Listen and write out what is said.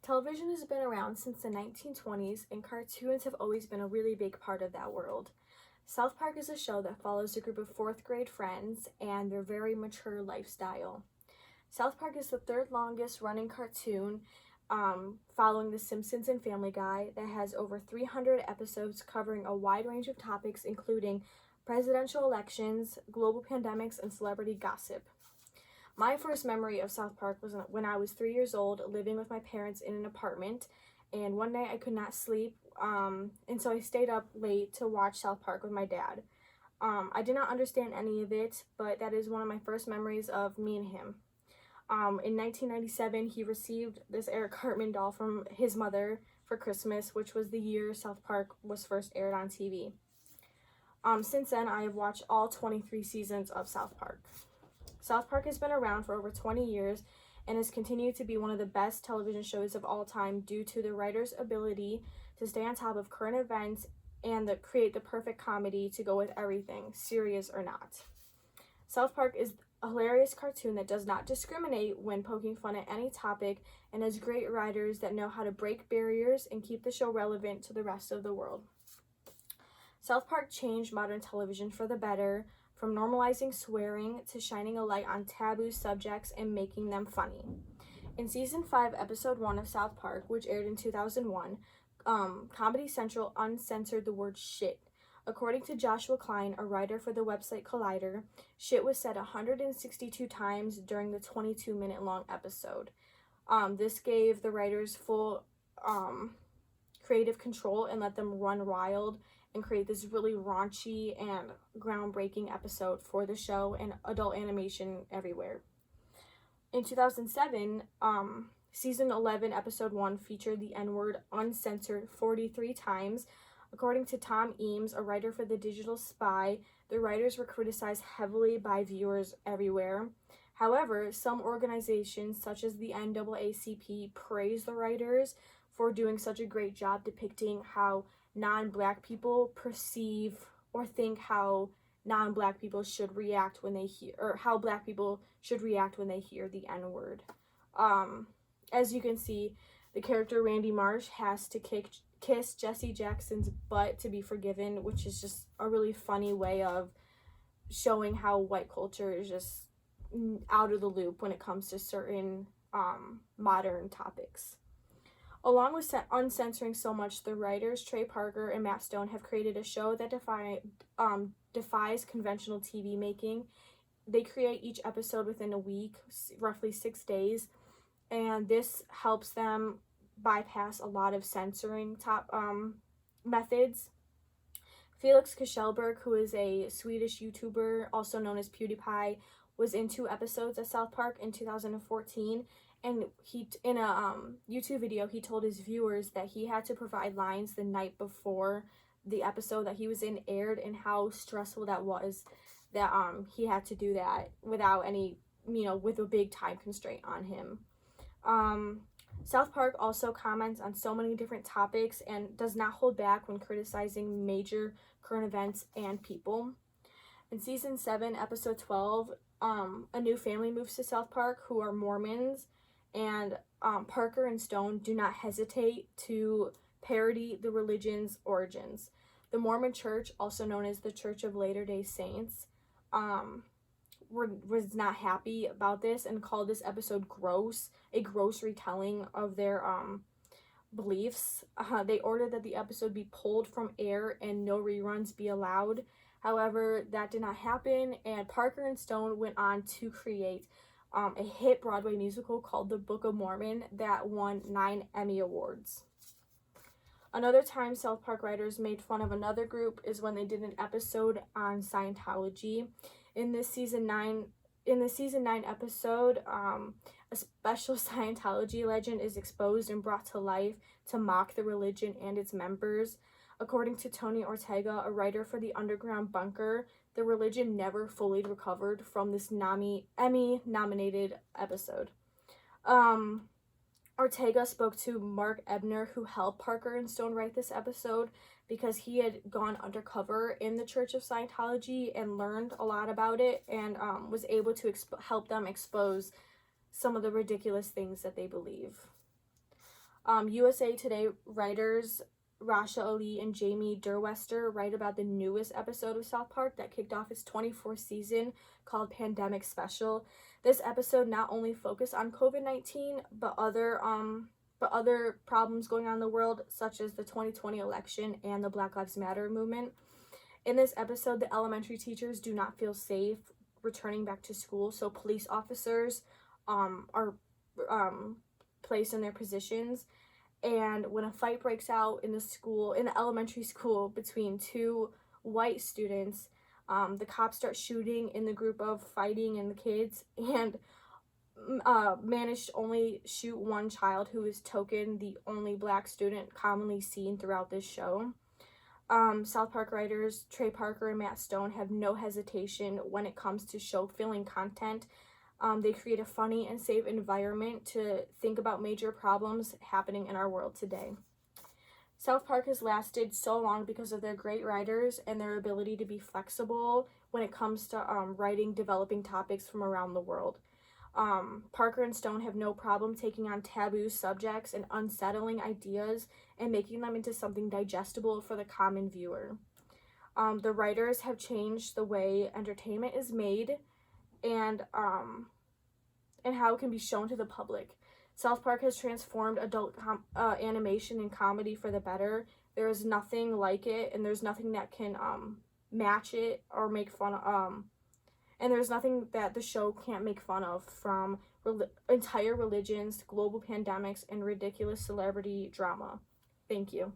Television has been around since the 1920s, and cartoons have always been a really big part of that world. South Park is a show that follows a group of fourth grade friends and their very mature lifestyle. South Park is the third longest running cartoon, following The Simpsons and Family Guy, that has over 300 episodes covering a wide range of topics, including presidential elections, global pandemics, and celebrity gossip. My first memory of South Park was when I was 3 years old, living with my parents in an apartment, and one night I could not sleep, and so I stayed up late to watch South Park with my dad. I did not understand any of it, but that is one of my first memories of me and him. In 1997, he received this Eric Cartman doll from his mother for Christmas, which was the year South Park was first aired on TV. Since then, I have watched all 23 seasons of South Park. South Park has been around for over 20 years and has continued to be one of the best television shows of all time due to the writer's ability to stay on top of current events and create the perfect comedy to go with everything, serious or not. South Park is a hilarious cartoon that does not discriminate when poking fun at any topic and has great writers that know how to break barriers and keep the show relevant to the rest of the world. South Park changed modern television for the better, from normalizing swearing to shining a light on taboo subjects and making them funny. In Season 5, Episode 1 of South Park, which aired in 2001, Comedy Central uncensored the word shit. According to Joshua Klein, a writer for the website Collider, shit was said 162 times during the 22-minute long episode. This gave the writers full creative control and let them run wild and create this really raunchy and groundbreaking episode for the show and adult animation everywhere. In 2007, Season 11, Episode 1 featured the N-word uncensored 43 times. According to Tom Eames, a writer for The Digital Spy, the writers were criticized heavily by viewers everywhere. However, some organizations, such as the NAACP, praise the writers for doing such a great job depicting how non-Black people perceive or think how non-Black people should react when they hear, or how Black people should react when they hear the N-word. As you can see, the character Randy Marsh has to kiss Jesse Jackson's butt to be forgiven, which is just a really funny way of showing how white culture is just out of the loop when it comes to certain modern topics. Along with uncensoring so much, the writers Trey Parker and Matt Stone have created a show that defies conventional TV making. They create each episode within a week, roughly 6 days, and this helps them bypass a lot of censoring methods. Felix Kjellberg, who is a Swedish YouTuber, also known as PewDiePie, was in 2 episodes of South Park in 2014, and he, in a YouTube video, he told his viewers that he had to provide lines the night before the episode that he was in aired, and how stressful that was, that he had to do that without any, with a big time constraint on him. South Park also comments on so many different topics and does not hold back when criticizing major current events and people. In Season 7, Episode 12, a new family moves to South Park who are Mormons, and Parker and Stone do not hesitate to parody the religion's origins. The Mormon Church, also known as the Church of Latter-day Saints, was not happy about this and called this episode a gross retelling of their beliefs. They ordered that the episode be pulled from air and no reruns be allowed. However, that did not happen, and Parker and Stone went on to create a hit Broadway musical called The Book of Mormon that won 9 Emmy Awards. Another time South Park writers made fun of another group is when they did an episode on Scientology. In the season 9 episode, a special Scientology legend is exposed and brought to life to mock the religion and its members. According to Tony Ortega, a writer for the Underground Bunker, the religion never fully recovered from this Emmy-nominated episode. Ortega spoke to Mark Ebner, who helped Parker and Stone write this episode, because he had gone undercover in the Church of Scientology and learned a lot about it, and was able to help them expose some of the ridiculous things that they believe. USA Today writers Rasha Ali and Jamie Derwester write about the newest episode of South Park that kicked off its 24th season called Pandemic Special. This episode not only focused on COVID-19, but other problems going on in the world, such as the 2020 election and the Black Lives Matter movement. In this episode, the elementary teachers do not feel safe returning back to school, so police officers are placed in their positions. And when a fight breaks out in the elementary school, between two white students, the cops start shooting in the group of fighting and the kids, and managed to only shoot one child, who is Token, the only black student commonly seen throughout this show. South Park writers Trey Parker and Matt Stone have no hesitation when it comes to show-filling content. They create a funny and safe environment to think about major problems happening in our world today. South Park has lasted so long because of their great writers and their ability to be flexible when it comes to writing developing topics from around the world. Parker and Stone have no problem taking on taboo subjects and unsettling ideas and making them into something digestible for the common viewer. The writers have changed the way entertainment is made and how it can be shown to the public. South Park has transformed adult animation and comedy for the better. There is nothing like it, and there's nothing that can match it or make fun of. And there's nothing that the show can't make fun of, from entire religions, global pandemics, and ridiculous celebrity drama. Thank you.